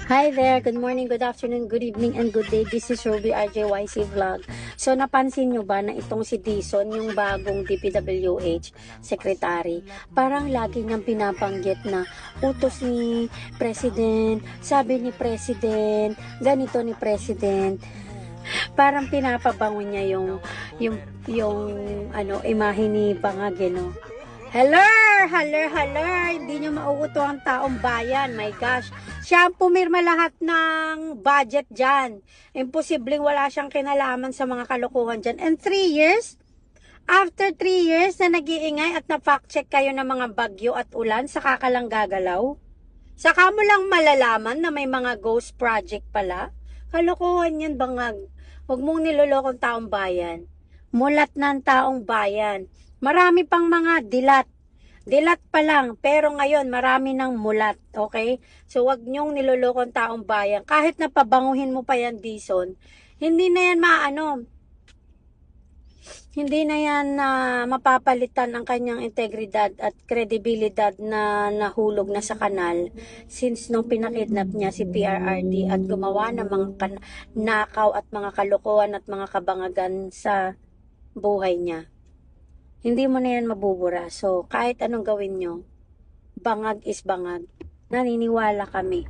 Hi there, good morning, good afternoon, good evening, and good day. This is Ruby RJYC Vlog. So, napansin nyo ba na itong si Dison, yung bagong DPWH secretary, parang lagi niyang pinapanggit na utos ni President, sabi ni President, ganito ni President. Parang pinapabango niya yung imahe ni Bangag, no? Hello! Hindi nyo mauuto ang taong bayan. My gosh. Siya ang pumirma lahat ng budget dyan. Imposibleng wala siyang kinalaman sa mga kalokohan dyan. And 3 years? After 3 years na nag-iingay at na-fact check kayo ng mga bagyo at ulan, saka ka lang gagalaw? Saka mo lang malalaman na may mga ghost project pala? Kalokohan yan, Bangag. Huwag mong nilolokong taong bayan. Mulat ng taong bayan. Marami pang mga dilat. Dilat pa lang, pero ngayon marami ng mulat, okay? So wag niyong nilolokong taong bayan. Kahit na pabanguhin mo pa yan, Dison, hindi na yan hindi na yan mapapalitan ang kanyang integridad at kredibilidad na nahulog na sa kanal since nung pinakidnap niya si PRRD at gumawa ng mga nakaw at mga kalokohan at mga kabangagan sa buhay niya. Hindi mo na yan mabubura. So, kahit anong gawin nyo, bangag is bangag. Naniniwala kami.